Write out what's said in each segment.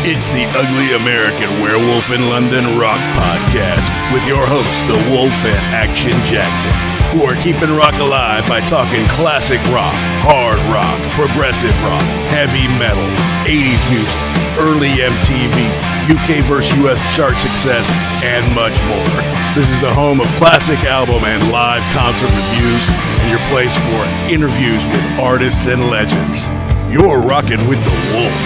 It's the Ugly American Werewolf in London rock podcast with your hosts, the Wolf and Action Jackson, who are keeping rock alive by talking classic rock, hard rock, progressive rock, heavy metal, 80s music, early MTV, UK vs. US chart success, and much more. This is the home of classic album and live concert reviews, and your place for interviews with artists and legends. You're rocking with the Wolf.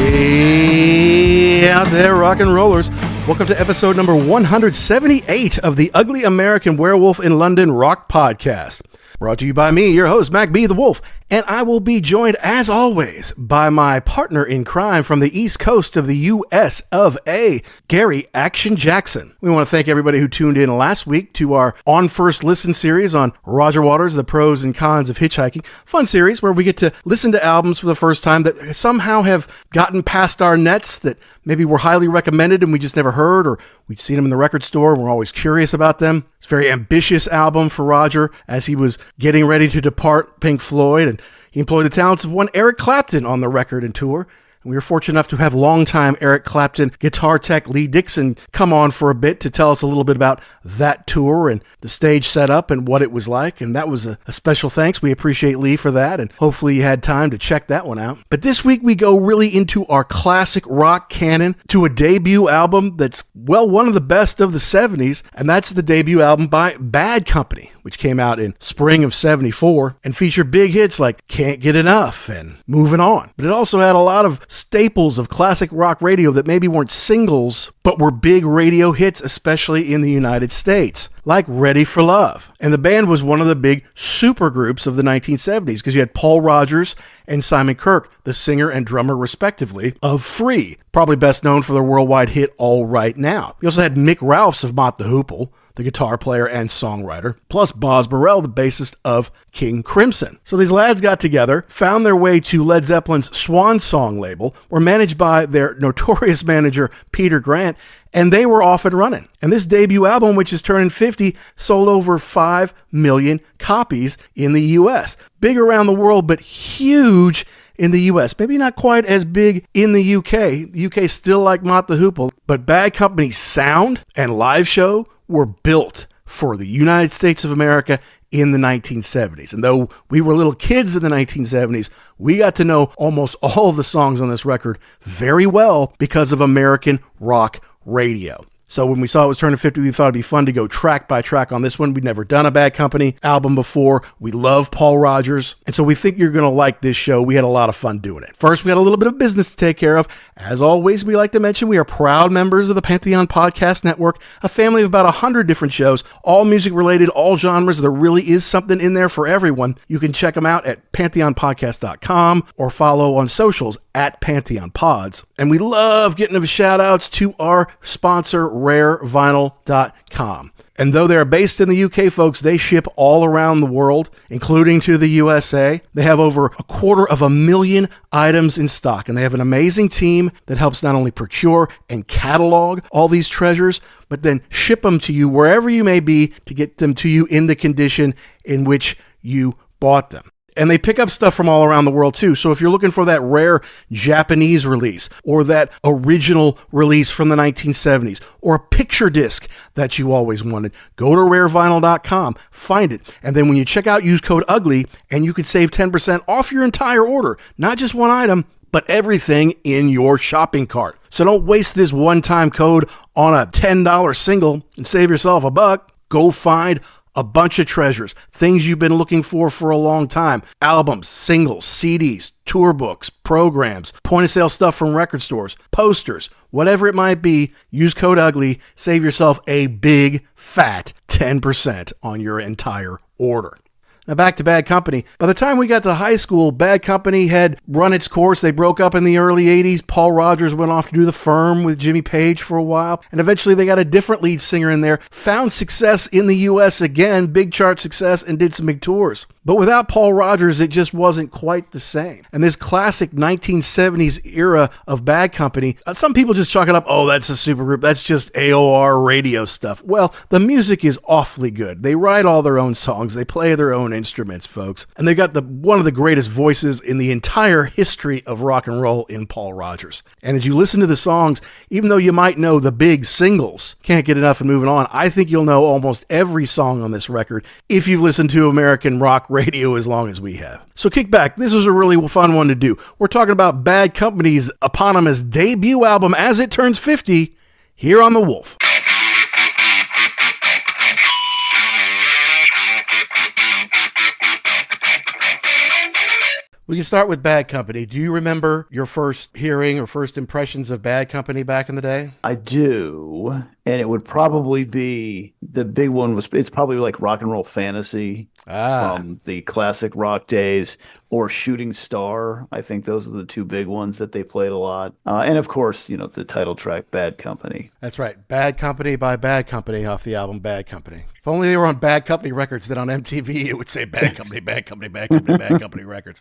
Hey out there, rock and rollers. Welcome to episode number 178 of the Ugly American Werewolf in London rock podcast. Brought to you by me, your host, Mac B. the Wolf, and I will be joined, as always, by my partner in crime from the East Coast of the U.S. of A., Gary Action Jackson. We want to thank everybody who tuned in last week to our On First Listen series on Roger Waters, The Pros and Cons of Hitchhiking. Fun series where we get to listen to albums for the first time that somehow have gotten past our nets, that maybe were highly recommended and we just never heard, or we'd seen them in the record store and we're always curious about them. It's a very ambitious album for Roger as he was getting ready to depart Pink Floyd, and he employed the talents of one Eric Clapton on the record and tour. And we were fortunate enough to have longtime Eric Clapton guitar tech Lee Dixon come on for a bit to tell us a little bit about that tour and the stage setup and what it was like. And that was a special thanks. We appreciate Lee for that, and hopefully you had time to check that one out. But this week we go really into our classic rock canon, to a debut album that's, well, one of the best of the 70s, and that's the debut album by Bad Company, which came out in spring of 74 and featured big hits like Can't Get Enough and Moving On. But it also had a lot of staples of classic rock radio that maybe weren't singles, but were big radio hits, especially in the United States, like Ready for Love. And the band was one of the big supergroups of the 1970s, because you had Paul Rodgers and Simon Kirke, the singer and drummer respectively, of Free, probably best known for their worldwide hit All Right Now. You also had Mick Ralphs of Mott the Hoople, the guitar player and songwriter, plus Boz Burrell, the bassist of King Crimson. So these lads got together, found their way to Led Zeppelin's Swan song label, were managed by their notorious manager Peter Grant, and they were off and running. And this debut album, which is turning 50, sold over 5 million copies in the US. Big around the world, but huge in the US. Maybe not quite as big in the UK. The UK still like Mott the Hoople, but Bad Company's sound and live show were built for the United States of America in the 1970s. And though we were little kids in the 1970s, we got to know almost all of the songs on this record very well because of American rock radio. So when we saw it was turning 50, we thought it'd be fun to go track by track on this one. We'd never done a Bad Company album before. We love Paul Rodgers, and so we think you're going to like this show. We had a lot of fun doing it. First, we had a little bit of business to take care of. As always, we like to mention we are proud members of the Pantheon Podcast Network, a family of about 100 different shows, all music related, all genres. There really is something in there for everyone. You can check them out at pantheonpodcast.com or follow on socials at Pantheon Pods. And we love getting shout outs to our sponsor, rarevinyl.com. And though they're based in the UK, folks, they ship all around the world, including to the USA. They have over 250,000 items in stock, and they have an amazing team that helps not only procure and catalog all these treasures, but then ship them to you wherever you may be to get them to you in the condition in which you bought them. And they pick up stuff from all around the world too. So if you're looking for that rare Japanese release, or that original release from the 1970s, or a picture disc that you always wanted, go to rarevinyl.com, find it. And then when you check out, use code UGLY, and you could save 10% off your entire order. Not just one item, but everything in your shopping cart. So don't waste this one-time code on a $10 single and save yourself $1. Go find a bunch of treasures, things you've been looking for a long time. Albums, singles, CDs, tour books, programs, point-of-sale stuff from record stores, posters, whatever it might be. Use code UGLY, save yourself a big, fat 10% on your entire order. Now back to Bad Company. By the time we got to high school, Bad Company had run its course. They broke up in the early 80s. Paul Rodgers went off to do The Firm with Jimmy Page for a while. And eventually they got a different lead singer in there. Found success in the US again, big chart success, and did some big tours. But without Paul Rodgers, it just wasn't quite the same. And this classic 1970s era of Bad Company, some people just chalk it up, oh, that's a supergroup. That's just AOR radio stuff. Well, the music is awfully good. They write all their own songs. They play their own instruments, folks. And they got one of the greatest voices in the entire history of rock and roll in Paul Rodgers. And as you listen to the songs, even though you might know the big singles, Can't Get Enough and Moving On, I think you'll know almost every song on this record if you've listened to American rock radio as long as we have. So kick back. This was a really fun one to do. We're talking about Bad Company's eponymous debut album as it turns 50 here on The Wolf. We can start with Bad Company. Do you remember your first hearing or first impressions of Bad Company back in the day? I do. And it would probably be, the big one it's probably like Rock and Roll Fantasy from the classic rock days, or Shooting Star. I think those are the two big ones that they played a lot. And of course, the title track, Bad Company. That's right. Bad Company by Bad Company off the album Bad Company. If only they were on Bad Company Records, then on MTV it would say Bad Company, Bad Company, Bad Company, Bad Company Records.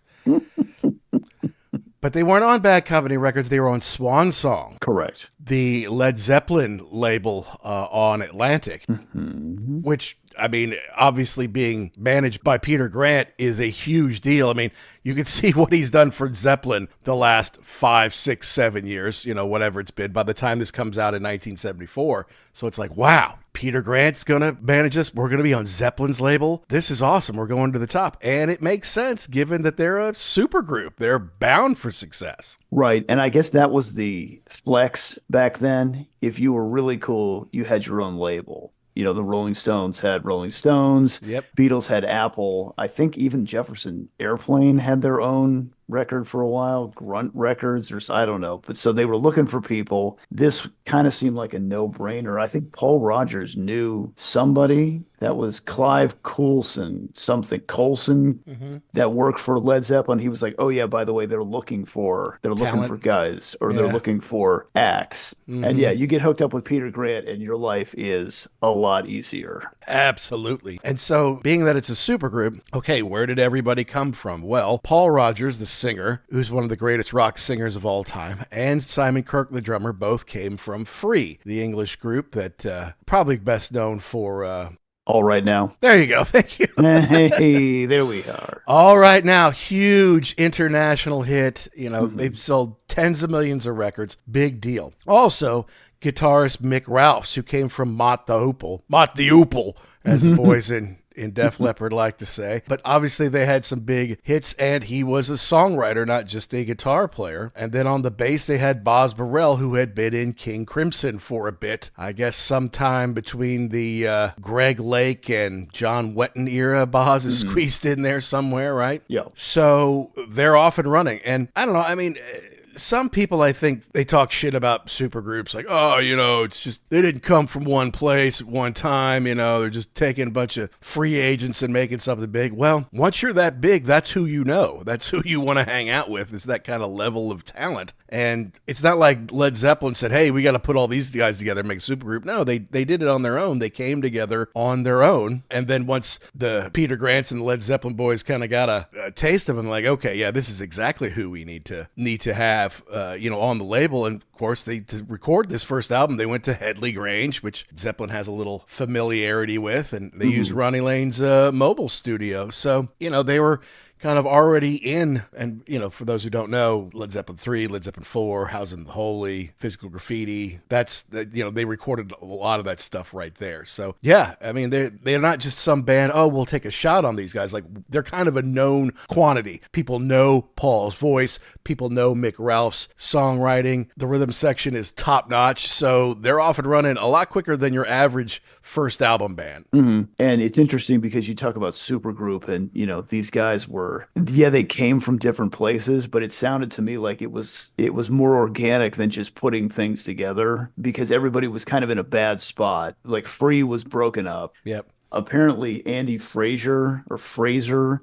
But they weren't on Bad Company Records. They were on Swan Song. Correct. The Led Zeppelin label on Atlantic, which, I mean, obviously being managed by Peter Grant is a huge deal. I mean, you can see what he's done for Zeppelin the last 5, 6, 7 years, whatever it's been, by the time this comes out in 1974. So it's like, wow, Peter Grant's going to manage us. We're going to be on Zeppelin's label. This is awesome. We're going to the top. And it makes sense given that they're a supergroup. They're bound for success. Right. And I guess that was the flex back then. If you were really cool, you had your own label. The Rolling Stones had Rolling Stones. Yep. Beatles had Apple. I think even Jefferson Airplane had their own record for a while, Grunt Records, or I don't know. But so they were looking for people. This kind of seemed like a no-brainer. I think Paul Rodgers knew somebody that was Clive Coulson, that worked for Led Zeppelin. He was like, oh yeah, by the way, they're looking for guys, or they're looking for acts. And yeah, you get hooked up with Peter Grant and your life is a lot easier. Absolutely. And so being that it's a supergroup, okay, where did everybody come from? Well, Paul Rodgers, the singer, who's one of the greatest rock singers of all time, and Simon Kirke, the drummer, both came from Free, the English group that probably best known for All Right Now. There you go. Thank you. Hey, there we are. All Right Now, huge international hit. They've sold tens of millions of records. Big deal. Also, guitarist Mick Ralphs, who came from Mott the Hoople, as the boys in Def Leppard like to say. But obviously they had some big hits, and he was a songwriter, not just a guitar player. And then on the bass, they had Boz Burrell, who had been in King Crimson for a bit. I guess sometime between the Greg Lake and John Wetton era, Boz is squeezed in there somewhere, right? Yeah. So they're off and running. And I don't know, I mean, some people, I think, they talk shit about supergroups, like, oh, it's just, they didn't come from one place at one time, they're just taking a bunch of free agents and making something big. Well, once you're that big, that's who you know. That's who you want to hang out with, is that kind of level of talent. And it's not like Led Zeppelin said, hey, we got to put all these guys together and make a supergroup. No, they did it on their own. They came together on their own. And then once the Peter Grants and the Led Zeppelin boys kind of got a taste of them, like, okay, yeah, this is exactly who we need to have, on the label. And of course, to record this first album, they went to Headley Grange, which Zeppelin has a little familiarity with, and they used Ronnie Lane's mobile studio. So, they were kind of already in, and for those who don't know, Led Zeppelin 3, Led Zeppelin 4, Housing the Holy, Physical Graffiti, they recorded a lot of that stuff right there. So yeah, I mean, they're not just some band, oh, we'll take a shot on these guys. Like, they're kind of a known quantity. People know Paul's voice, people know Mick Ralphs' songwriting, the rhythm section is top notch, so they're off and running a lot quicker than your average first album band. And it's interesting because you talk about supergroup, and these guys were, they came from different places, but it sounded to me like it was more organic than just putting things together, because everybody was kind of in a bad spot. Like, Free was broken up. Yep. Apparently Andy Fraser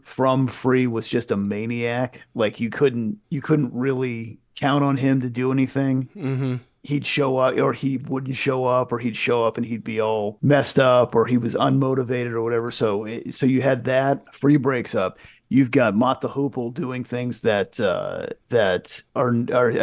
from Free was just a maniac. Like, you couldn't really count on him to do anything. He'd show up, or he wouldn't show up, or he'd show up and he'd be all messed up, or he was unmotivated or whatever. So you had that. Free breaks up. You've got Mott the Hoople doing things that are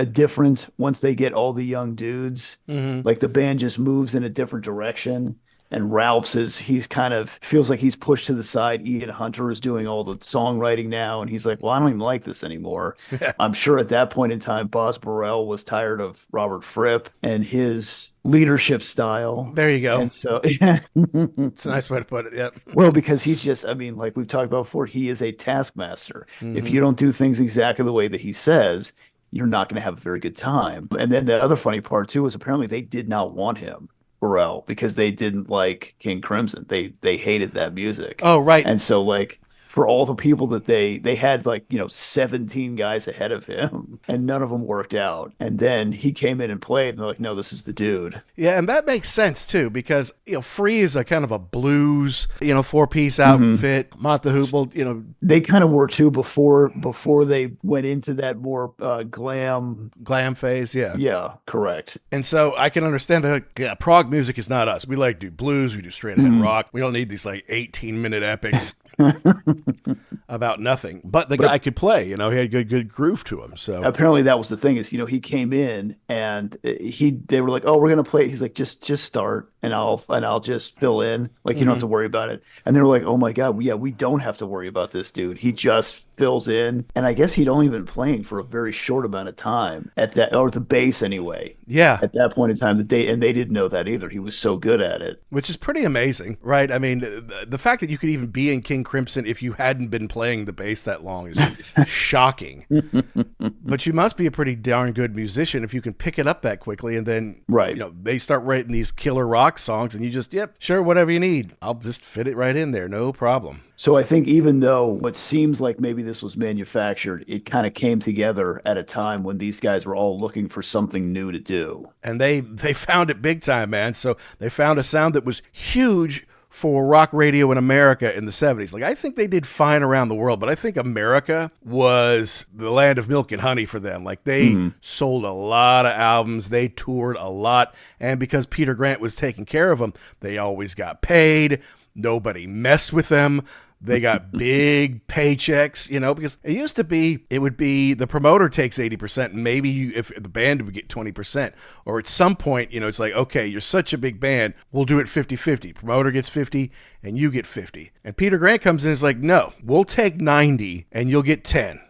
different once they get all the young dudes. Like, the band just moves in a different direction. And Ralphs he's kind of feels like he's pushed to the side. Ian Hunter is doing all the songwriting now, and he's like, well, I don't even like this anymore. I'm sure at that point in time, Boz Burrell was tired of Robert Fripp and his leadership style. There you go. And so it's a nice way to put it. Yep. Well, because he's just, I mean, like we've talked about before, he is a taskmaster. If you don't do things exactly the way that he says, you're not going to have a very good time. And then the other funny part too is apparently they did not want him, Burrell, because they didn't like King Crimson. They hated that music. Oh, right. And so like for all the people that they had, like, 17 guys ahead of him, and none of them worked out. And then he came in and played, and they're like, no, this is the dude. Yeah, and that makes sense too, because Free is a kind of a blues, 4-piece outfit. Mott the Hoople, they kind of were too before they went into that more glam phase. Yeah, correct. And so I can understand that prog music is not us. We like to do blues, we do straight ahead rock. We don't need these like 18-minute epics about nothing. But the guy could play, he had good groove to him. So apparently that was the thing is, he came in and they were like, oh, we're gonna play. He's like, just start and I'll just fill in. Like, you don't have to worry about it. And they were like, oh my God, yeah, we don't have to worry about this dude. He just fills in. And I guess he'd only been playing for a very short amount of time at that, or the bass anyway. Yeah. At that point in time, and they didn't know that either. He was so good at it. Which is pretty amazing, right? I mean, the fact that you could even be in King Crimson if you hadn't been playing the bass that long is shocking. But you must be a pretty darn good musician if you can pick it up that quickly, and then they start writing these killer rock songs and you just, sure, whatever you need. I'll just fit it right in there, no problem. So I think even though what seems like maybe this was manufactured, it kind of came together at a time when these guys were all looking for something new to do. And they found it big time, man. So they found a sound that was huge for rock radio in America in the 70s. Like, I think they did fine around the world, but I think America was the land of milk and honey for them. Like, they sold a lot of albums, they toured a lot, and because Peter Grant was taking care of them, they always got paid. Nobody messed with them. They got big paychecks, because it used to be, it would be the promoter takes 80% and maybe if the band would get 20%, or at some point, it's like, okay, you're such a big band, we'll do it 50-50. Promoter gets 50 and you get 50. And Peter Grant comes in and is like, no, we'll take 90 and you'll get 10.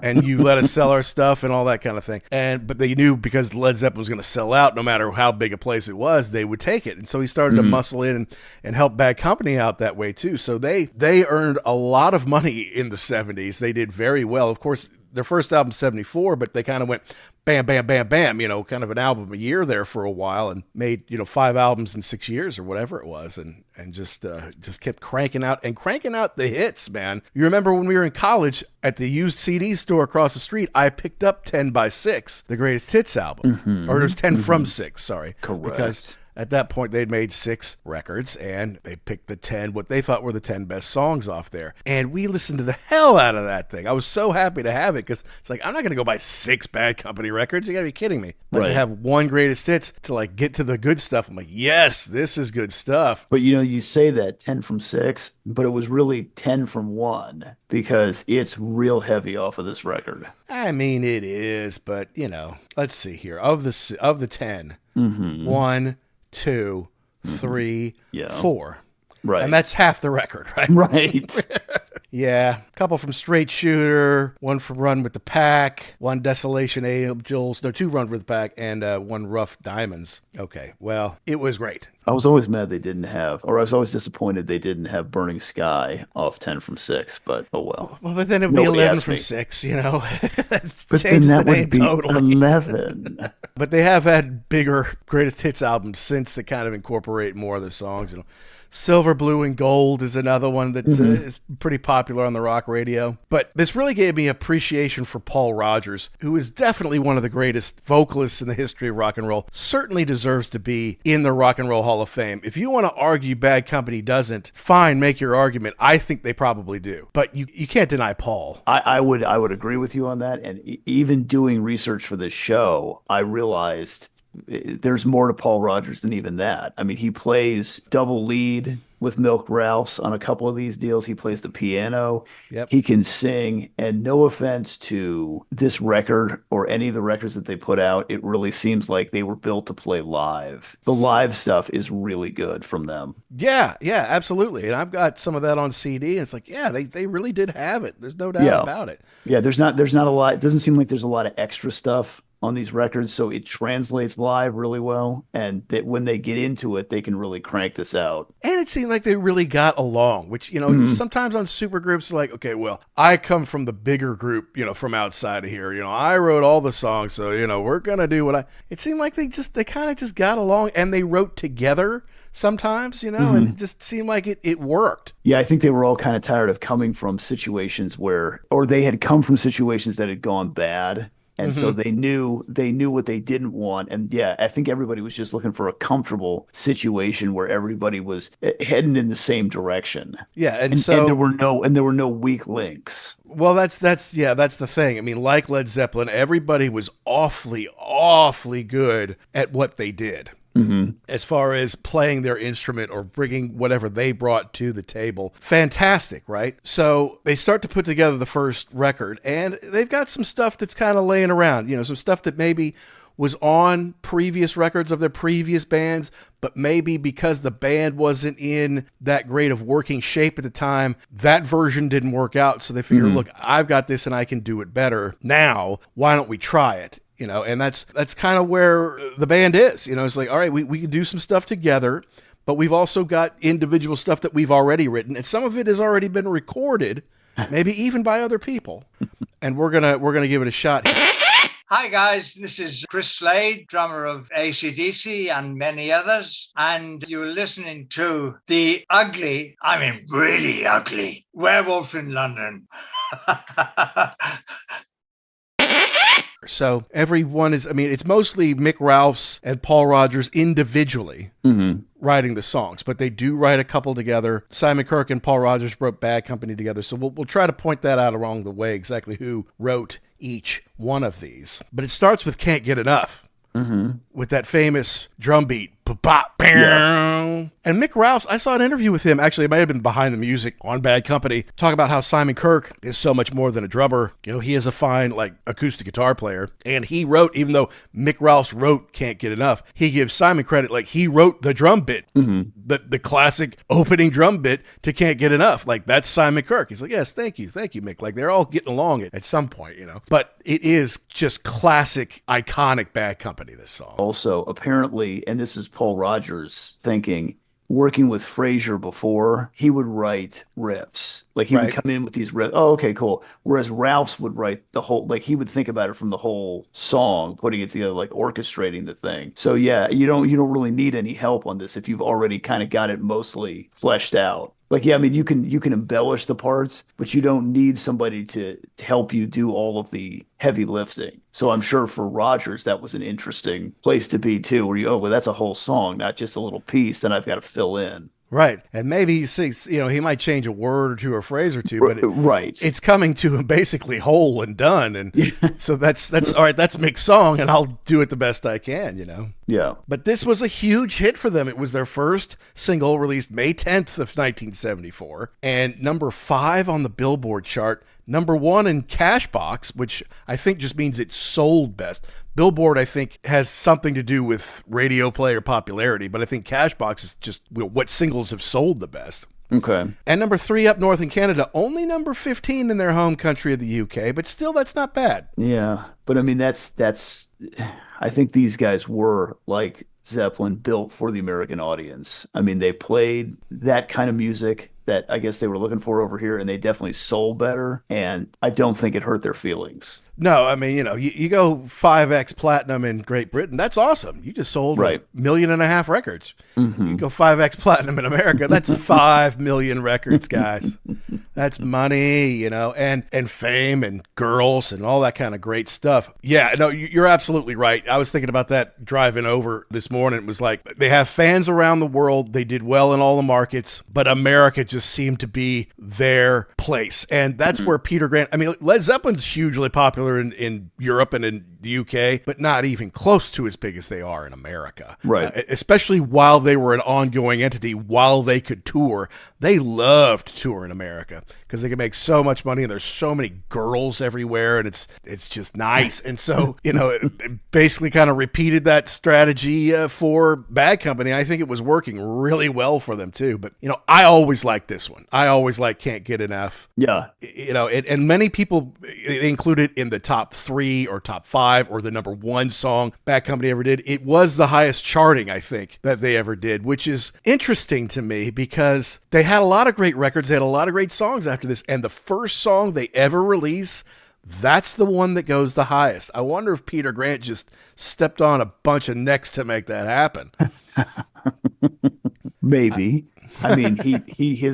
And you let us sell our stuff and all that kind of thing. But they knew because Led Zeppelin was going to sell out, no matter how big a place it was, they would take it. And so he started to muscle in and help Bad Company out that way too. So they earned a lot of money in the 70s. They did very well. Of course, their first album 74, but they kind of went bam, bam, bam, bam, kind of an album a year there for a while, and made, 5 albums in 6 years or whatever it was, and just kept cranking out the hits, man. You remember when we were in college at the used CD store across the street, I picked up 10 by 6, the greatest hits album, or it was 10 from 6, sorry. Correct. Because at that point, they'd made 6 records, and they picked the 10, what they thought were the 10 best songs off there. And we listened to the hell out of that thing. I was so happy to have it, because it's like, I'm not going to go buy 6 Bad Company records. You got to be kidding me. But to have one greatest hits to, like, get to the good stuff, I'm like, yes, this is good stuff. But, you say that 10 from 6, but it was really 10 from 1, because it's real heavy off of this record. I mean, it is, but, let's see here. Of the 10, 1, 2, 3, 4. Right. And that's half the record, right? Right. Yeah. A couple from Straight Shooter, 1 from Run with the Pack, 1 Desolation Angels, no, 2 Run with the Pack, and 1 Rough Diamonds. Okay. Well, it was great. I was always mad they didn't have, or I was always disappointed they didn't have Burning Sky off 10 from 6, but oh well. Well, but then it would be 11 from 6, But then that would be totally. 11. But they have had bigger greatest hits albums since that kind of incorporate more of the songs, Silver, Blue, and Gold is another one that is pretty popular on the rock radio. But this really gave me appreciation for Paul Rodgers, who is definitely one of the greatest vocalists in the history of rock and roll. Certainly deserves to be in the Rock and Roll Hall of Fame. If you want to argue Bad Company doesn't, fine, make your argument. I think they probably do. But you can't deny Paul. I would agree with you on that. And even doing research for this show, I realized there's more to Paul Rodgers than even that. I mean, he plays double lead with Mick Ralphs on a couple of these deals. He plays the piano. Yep. He can sing. And no offense to this record or any of the records that they put out, it really seems like they were built to play live. The live stuff is really good from them. Yeah, absolutely. And I've got some of that on CD. And it's like, yeah, they really did have it. There's no doubt about it. Yeah, there's not a lot. It doesn't seem like there's a lot of extra stuff on these records, so it translates live really well, and that when they get into it, they can really crank this out. And it seemed like they really got along, which, sometimes on supergroups, like, okay, well, I come from the bigger group, from outside of here. I wrote all the songs, so, we're going to do what it seemed like they kind of just got along, and they wrote together sometimes, and it just seemed like it worked. Yeah, I think they were all kind of tired of coming from situations or they had come from situations that had gone bad. And so they knew what they didn't want. And yeah, I think everybody was just looking for a comfortable situation where everybody was heading in the same direction. Yeah. And there were no weak links. Well, that's the thing. I mean, like Led Zeppelin, everybody was awfully, awfully good at what they did. As far as playing their instrument or bringing whatever they brought to the table. Fantastic, right? So they start to put together the first record, and they've got some stuff that's kind of laying around, some stuff that maybe was on previous records of their previous bands, but maybe because the band wasn't in that great of working shape at the time, that version didn't work out. So they figured, look, I've got this and I can do it better. Now, why don't we try it? And that's kind of where the band is. It's like, all right, we can do some stuff together, but we've also got individual stuff that we've already written, and some of it has already been recorded, maybe even by other people, and we're gonna give it a shot. Hi guys, this is Chris Slade, drummer of AC/DC and many others, and you're listening to the really ugly Werewolf in London. So everyone is, it's mostly Mick Ralphs and Paul Rodgers individually writing the songs, but they do write a couple together. Simon Kirke and Paul Rodgers wrote Bad Company together, so we'll try to point that out along the way, exactly who wrote each one of these. But it starts with Can't Get Enough, with that famous drum beat. Yeah. And Mick Ralphs, I saw an interview with him. Actually, it might have been Behind the Music on Bad Company. Talk about how Simon Kirke is so much more than a drummer. He is a fine, acoustic guitar player. And he wrote, even though Mick Ralphs wrote Can't Get Enough, he gives Simon credit, he wrote the drum bit. The classic opening drum bit to Can't Get Enough. That's Simon Kirke. He's like, yes, thank you, Mick. They're all getting along at some point, But it is just classic, iconic Bad Company, this song. Also, apparently, and this is Paul Rodgers thinking, working with Frazier before, he would write riffs. He would come in with these riffs. Oh, okay, cool. Whereas Ralphs would write the whole, he would think about it from the whole song, putting it together, orchestrating the thing. So yeah, you don't really need any help on this if you've already kind of got it mostly fleshed out. You can embellish the parts, but you don't need somebody to help you do all of the heavy lifting. So I'm sure for Rodgers, that was an interesting place to be too, where that's a whole song, not just a little piece that I've got to fill in. Right. And maybe he sings, he might change a word or two or a phrase or two, but it's coming to him basically whole and done. And so that's all right. That's Mick's song, and I'll do it the best I can, Yeah. But this was a huge hit for them. It was their first single, released May 10th of 1974, and number 5 on the Billboard chart, number 1 in Cashbox, which I think just means it sold best. Billboard, I think, has something to do with radio play or popularity, but I think Cashbox is just what singles have sold the best. Okay. And number 3 up north in Canada, only number 15 in their home country of the UK, but still, that's not bad. Yeah, but that's I think these guys were like Zeppelin, built for the American audience. They played that kind of music that I guess they were looking for over here, and they definitely sold better, and I don't think it hurt their feelings. No, you go 5X platinum in Great Britain, that's awesome. You just sold 1.5 million records. You go 5X platinum in America, that's 5 million records, guys. That's money, and fame and girls and all that kind of great stuff. Yeah, no, you're absolutely right. I was thinking about that driving over this morning. It was they have fans around the world. They did well in all the markets, but America just seemed to be their place. And that's where Peter Grant, I mean, Led Zeppelin's hugely popular in Europe and in the UK, but not even close to as big as they are in America. Right. Especially while they were an ongoing entity, while they could tour. They loved to tour in America because they could make so much money, and there's so many girls everywhere, and it's just nice. And so, it basically kind of repeated that strategy for Bad Company. I think it was working really well for them too. But, I always like this one. I always like Can't Get Enough. Yeah. And many people include it in the top 3 or top 5 or the number 1 song Bad Company ever did. It was the highest charting, I think, that they ever did, which is interesting to me because they had a lot of great records. They had a lot of great songs after this. And the first song they ever release, that's the one that goes the highest. I wonder if Peter Grant just stepped on a bunch of necks to make that happen. Maybe. I mean, he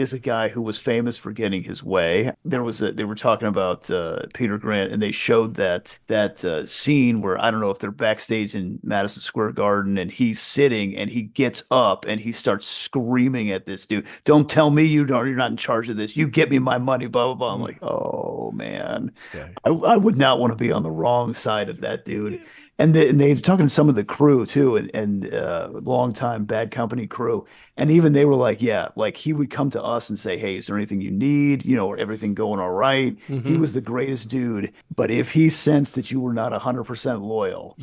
is a guy who was famous for getting his way. They were talking about Peter Grant, and they showed that scene where, I don't know if they're backstage in Madison Square Garden, and he's sitting and he gets up and he starts screaming at this dude, "Don't tell me you're not in charge of this. You get me my money, blah blah blah." I'm like, oh man, yeah. I would not want to be on the wrong side of that dude. And they're talking to some of the crew too, and longtime Bad Company crew, and even they were like, yeah, like he would come to us and say, "Hey, is there anything you need? Or everything going all right?" Mm-hmm. He was the greatest dude, but if he sensed that you were not 100% loyal,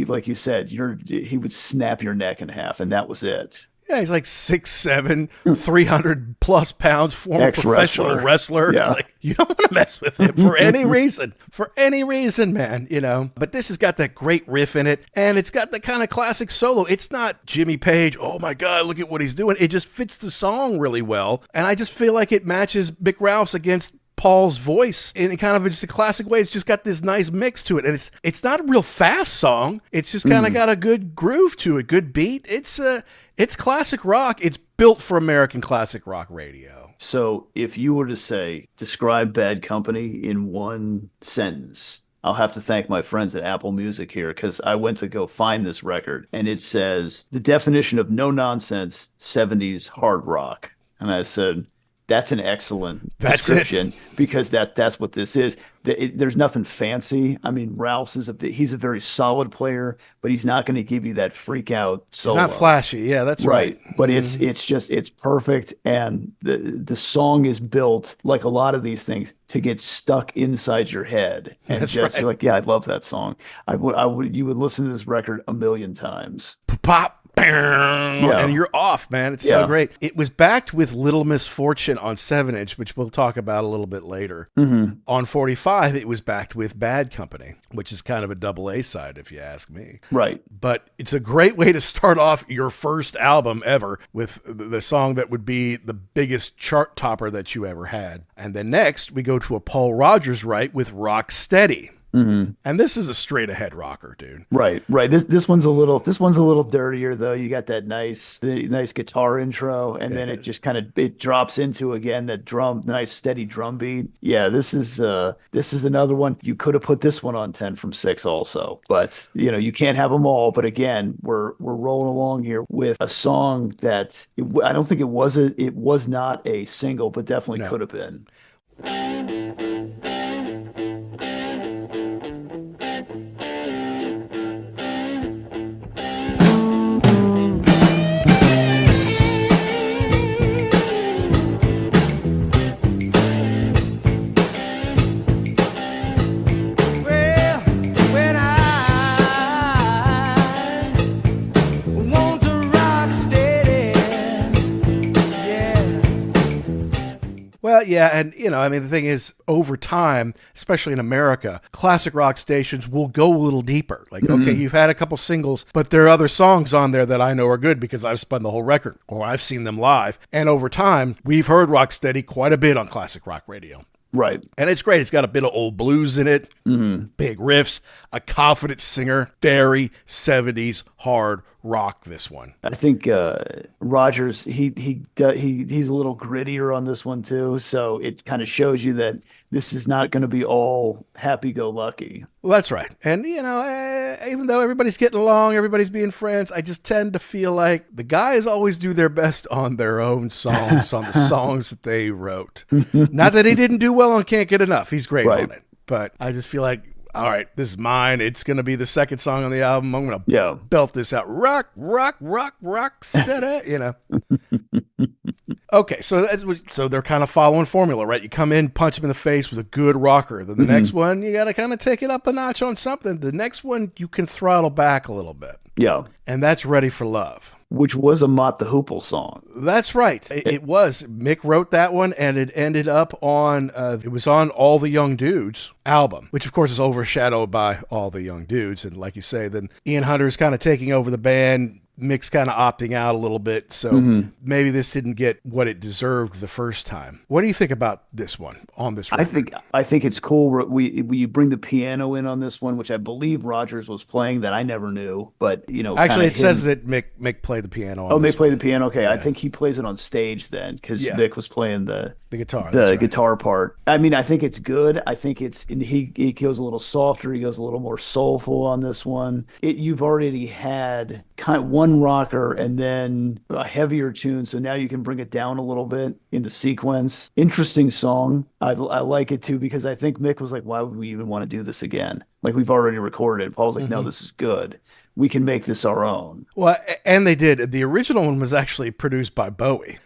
like you said, he would snap your neck in half, and that was it. Yeah, he's like 6'7", 300 plus pounds, former professional wrestler. Yeah. It's like, you don't want to mess with him for any reason. For any reason, man, But this has got that great riff in it, and it's got the kind of classic solo. It's not Jimmy Page, oh my God, look at what he's doing. It just fits the song really well, and I just feel like it matches Mick Ralphs against Paul's voice in kind of just a classic way. It's just got this nice mix to it, and it's not a real fast song. It's just kind of got a good groove to it, good beat. It's classic rock. It's built for American classic rock radio. So if you were to describe Bad Company in one sentence, I'll have to thank my friends at Apple Music here, because I went to go find this record, and it says the definition of no nonsense 70s hard rock. And I said, that's an excellent description, because that's what this is. There's nothing fancy. I mean, Ralphs he's a very solid player, but he's not going to give you that freak out solo. It's not flashy. Yeah, that's right. But it's perfect, and the song is built like a lot of these things to get stuck inside your head and be like, yeah, I love that song. You would listen to this record a million times. Pop. And you're off, man. It's so great. It was backed with Little Misfortune on 7-inch, which we'll talk about a little bit later. Mm-hmm. On 45, it was backed with Bad Company, which is kind of a double A side, if you ask me. Right. But it's a great way to start off your first album ever with the song that would be the biggest chart topper that you ever had. And then next, we go to a Paul Rodgers with Rock Steady. Mm-hmm. And this is a straight ahead rocker, dude. Right. This one's a little dirtier though. You got that nice guitar intro, and then it just kind of drops into again that nice steady drum beat. Yeah, this is another one. You could have put this one on 10 from 6 also, but you can't have them all. But again, we're rolling along here with a song that I don't think it was not a single, but definitely could have been. Well, yeah, and the thing is, over time, especially in America, classic rock stations will go a little deeper. Like, okay, you've had a couple singles, but there are other songs on there that I know are good because I've spun the whole record or I've seen them live. And over time, we've heard Rock Steady quite a bit on classic rock radio. Right. And it's great. It's got a bit of old blues in it, big riffs, a confident singer, very 70s hard rock this one. I think Rodgers he's a little grittier on this one too, so it kind of shows you that this is not going to be all happy-go-lucky. Well, that's right. And, even though everybody's getting along, everybody's being friends, I just tend to feel like the guys always do their best on their own songs, on the songs that they wrote. Not that he didn't do well on Can't Get Enough. He's great on it. But I just feel like, all right, this is mine. It's going to be the second song on the album. I'm going to belt this out. Rock, rock, rock, rock, steady, Okay, so they're kind of following formula, right? You come in, punch them in the face with a good rocker. Then the next one, you got to kind of take it up a notch on something. The next one, you can throttle back a little bit. Yeah. And that's Ready for Love. Which was a Mott the Hoople song. That's right. It was. Mick wrote that one, and it ended up on, it was on All the Young Dudes album, which of course is overshadowed by All the Young Dudes. And like you say, then Ian Hunter's kind of taking over the band. Mick's kind of opting out a little bit, so maybe this didn't get what it deserved the first time. What do you think about this one on this record? I think it's cool. We bring the piano in on this one, which I believe Rodgers was playing that I never knew, but actually it says that Mick played the piano. Mick played the piano. Okay, yeah. I think he plays it on stage then because Mick was playing the guitar, guitar part. I mean, I think it's good. I think he goes a little softer. He goes a little more soulful on this one. You've already had kind of one rocker and then a heavier tune, so now you can bring it down a little bit in the sequence. Interesting song. I like it too because I think Mick was like, why would we even want to do this again? Like, we've already recorded it. Paul's like, no, this is good. We can make this our own. Well, and they did. The original one was actually produced by Bowie.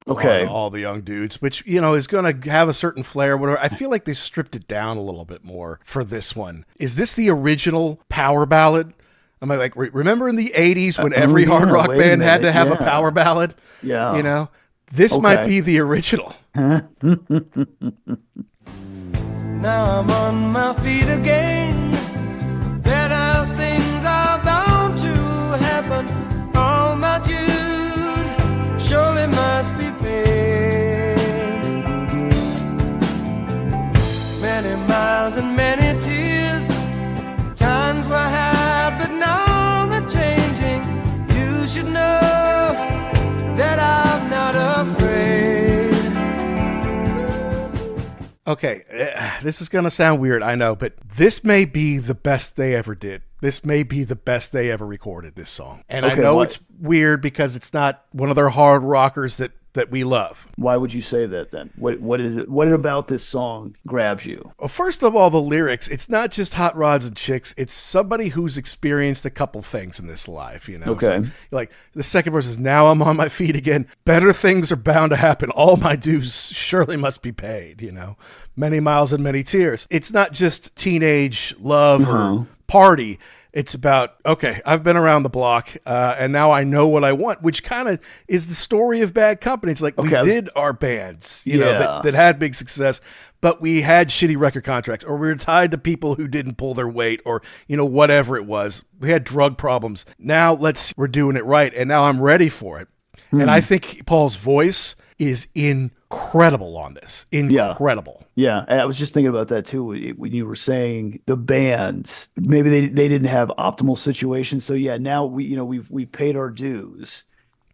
Okay. All the Young Dudes, which, is going to have a certain flair, whatever. I feel like they stripped it down a little bit more for this one. Is this the original power ballad? I'm like, remember in the 80s when every hard rock band had to have a power ballad? Yeah. This might be the original. Now I'm on my feet again. Better things are bound to happen. All my dues surely must be paid. Many miles and many tears. Times were hard, but now they're changing. You should know that I'm not afraid. Okay, this is going to sound weird, I know, but this may be the best they ever did. This may be the best they ever recorded, this song. And I know it's weird because it's not one of their hard rockers that we love. Why would you say that then? What is it? What about this song grabs you? Well, first of all, the lyrics, it's not just hot rods and chicks. It's somebody who's experienced a couple things in this life, Okay. So, like the second verse is, now I'm on my feet again. Better things are bound to happen. All my dues surely must be paid, Many miles and many tears. It's not just teenage love or party. It's about, okay, I've been around the block, and now I know what I want, which kind of is the story of Bad Company. It's like, we did our bands, that had big success, but we had shitty record contracts, or we were tied to people who didn't pull their weight, or, whatever it was. We had drug problems. Now we're doing it right, and now I'm ready for it. And I think Paul's voice is incredible on this. Incredible. Yeah, I was just thinking about that too when you were saying the bands. Maybe they didn't have optimal situations. So now we've paid our dues.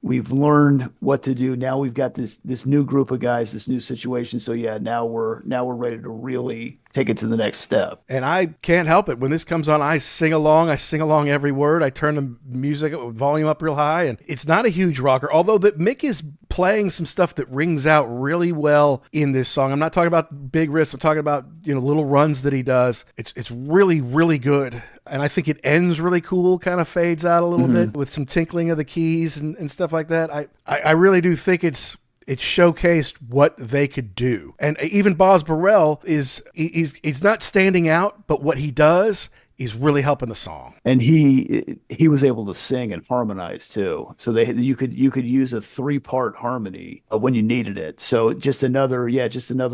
We've learned what to do. Now we've got this new group of guys, this new situation. So now we're ready to really take it to the next step. And I can't help it. When this comes on, I sing along. I sing along every word. I turn the music volume up real high. And it's not a huge rocker, although Mick is playing some stuff that rings out really well in this song. I'm not talking about big riffs. I'm talking about, little runs that he does. It's really, really good. And I think it ends really cool, kind of fades out a little bit with some tinkling of the keys and stuff like that. I really do think it's showcased what they could do. And even Boz Burrell he's not standing out, but what he does is really helping the song. And he was able to sing and harmonize too. So you could use a 3-part harmony when you needed it. So just another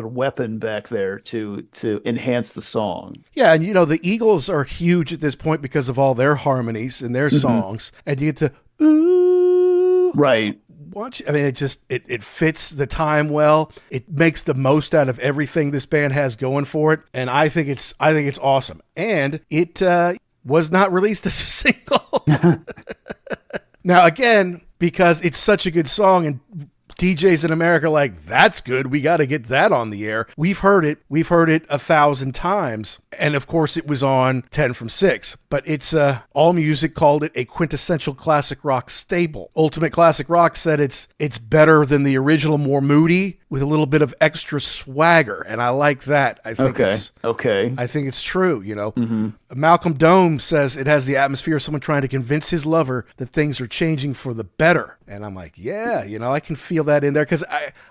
weapon back there to enhance the song. Yeah, and the Eagles are huge at this point because of all their harmonies and their songs. And you get to ooh, right. I mean, it fits the time well. It makes the most out of everything this band has going for it, and I think it's awesome. And it was not released as a single. Now, again, because it's such a good song and DJs in America are like, that's good, we got to get that on the air. We've heard it 1,000 times. And of course it was on 10 from 6, but it's All Music called it a quintessential classic rock staple. Ultimate Classic Rock said it's better than the original, more moody with a little bit of extra swagger, and I like that. I think I think it's true, you know. Malcolm Dome says it has the atmosphere of someone trying to convince his lover that things are changing for the better. And I'm like, yeah, you know, I can feel that in there, because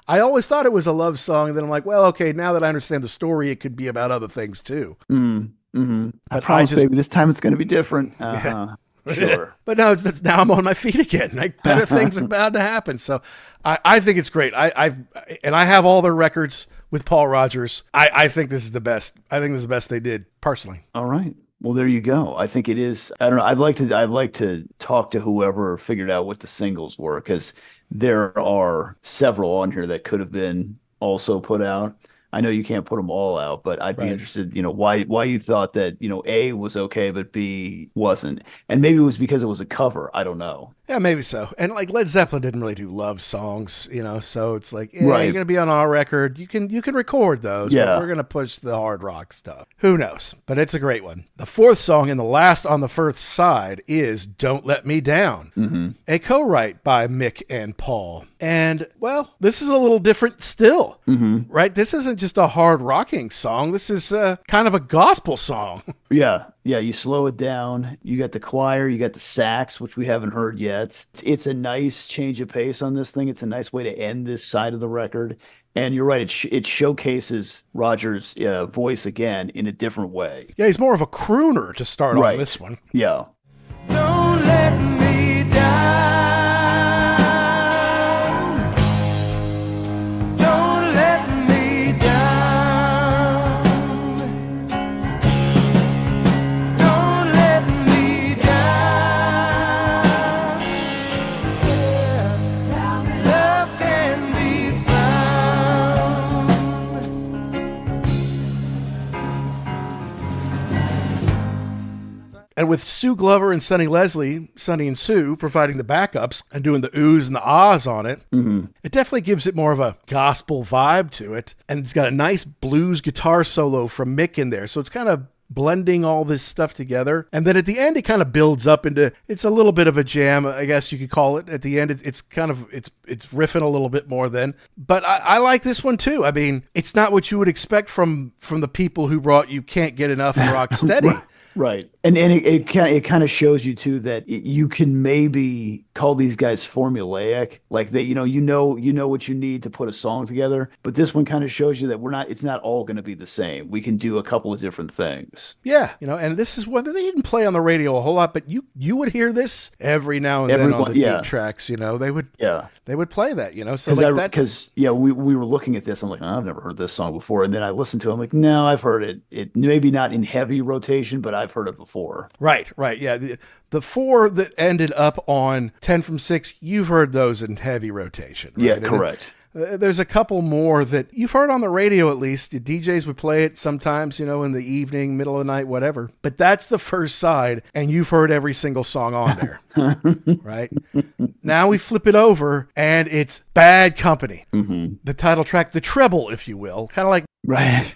I always thought it was a love song, and then I'm like, well, okay, now that I understand the story, it could be about other things too. I promise, baby, this time it's going to be different. Sure. But no, now I'm on my feet again. Like, better things are about to happen. So I think it's great. I have all their records with Paul Rodgers. I think this is the best. I think this is the best they did, personally. All right. Well, there you go. I think it is. I don't know. I'd like to talk to whoever figured out what the singles were, because there are several on here that could have been also put out. I know you can't put them all out, but I'd be interested, you know, why you thought that, you know, A was okay, but B wasn't. And maybe it was because it was a cover. I don't know. Yeah, maybe so. And like Led Zeppelin didn't really do love songs, you know, so it's like, Right. you're going to be on our record. You can record those. Yeah. But we're going to push the hard rock stuff. Who knows? But it's a great one. The fourth song and the last on the first side is Don't Let Me Down, a co-write by Mick and Paul. And, well, this is a little different still, right? This isn't just a hard rocking song. This is kind of a gospel song. Yeah. Yeah. You slow it down. You got the choir, you got the sax, which we haven't heard yet. It's a nice change of pace on this thing. It's a nice way to end this side of the record. And you're right. It showcases Rodgers' voice again in a different way. Yeah, he's more of a crooner to start on this one. Yeah. Don't let me down. Don't let me down. Don't let me down. Yeah. Love can be found. And with Sue Glover and Sonny Leslie, Sonny and Sue, providing the backups and doing the oohs and the ahs on it, it definitely gives it more of a gospel vibe to it. And it's got a nice blues guitar solo from Mick in there. So it's kind of blending all this stuff together. And then at the end, it kind of builds up into, it's a little bit of a jam, I guess you could call it. At the end, it's kind of, it's riffing a little bit more then. But I like this one too. I mean, it's not what you would expect from the people who brought You Can't Get Enough and Rock Steady. Right. And it kind of shows you too that you can maybe call these guys formulaic, like they, you know what you need to put a song together. But this one kind of shows you that it's not all going to be the same. We can do a couple of different things. Yeah. You know, and this is one that they didn't play on the radio a whole lot, but you would hear this every now and then on the deep tracks, you know, they would play that, you know, so like because we were looking at this. I'm like, oh, I've never heard this song before. And then I listened to it. I'm like, no, I've heard it. It maybe not in heavy rotation, but I've heard it before. Right. Yeah. The four that ended up on 10 from 6, you've heard those in heavy rotation. Right? Yeah, correct. There's a couple more that you've heard on the radio, at least. The DJs would play it sometimes, you know, in the evening, middle of the night, whatever. But that's the first side, and you've heard every single song on there. Right? Now we flip it over, and it's Bad Company. The title track, the treble, if you will. Kind of like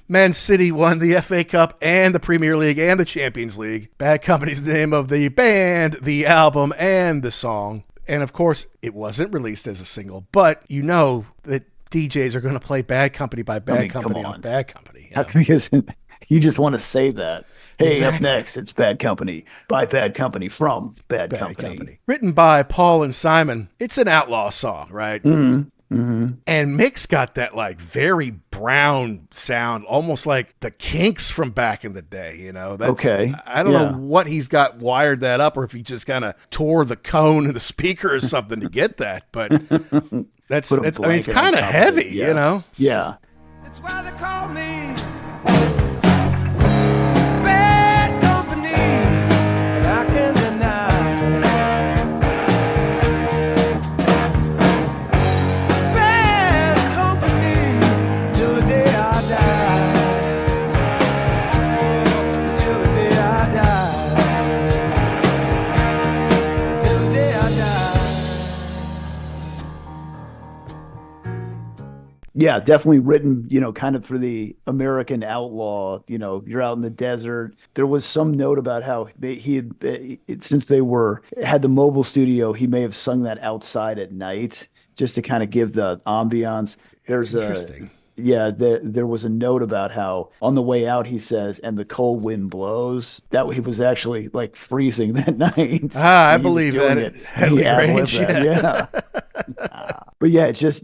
Man City won the FA Cup and the Premier League and the Champions League. Bad Company's the name of the band, the album, and the song. And of course, it wasn't released as a single, but you know that DJs are going to play Bad Company by Bad Company on Bad Company. How come you just want to say that? Hey, Up next, it's Bad Company by Bad Company from Bad Company. Written by Paul and Simon. It's an outlaw song, right? And Mick's got that like very brown sound, almost like the Kinks from back in the day, you know. I don't know what he's got wired that up, or if he just kind of tore the cone in the speaker or something to get that. But that's I mean, it's kind of heavy, you know. Yeah. That's why they call me Bad Company, and I can deny. Bad Company till the day I die. Till the day I die. Till the day I die. Yeah, definitely written, kind of for the American outlaw. You're out in the desert. There was some note about how he had, since they had the mobile studio, he may have sung that outside at night just to kind of give the ambiance. There's Interesting. Yeah, there was a note about how on the way out, he says, and the cold wind blows. That he was actually like freezing that night. I when he was believe doing that. it. Heavily range, Yeah. But yeah, it's just,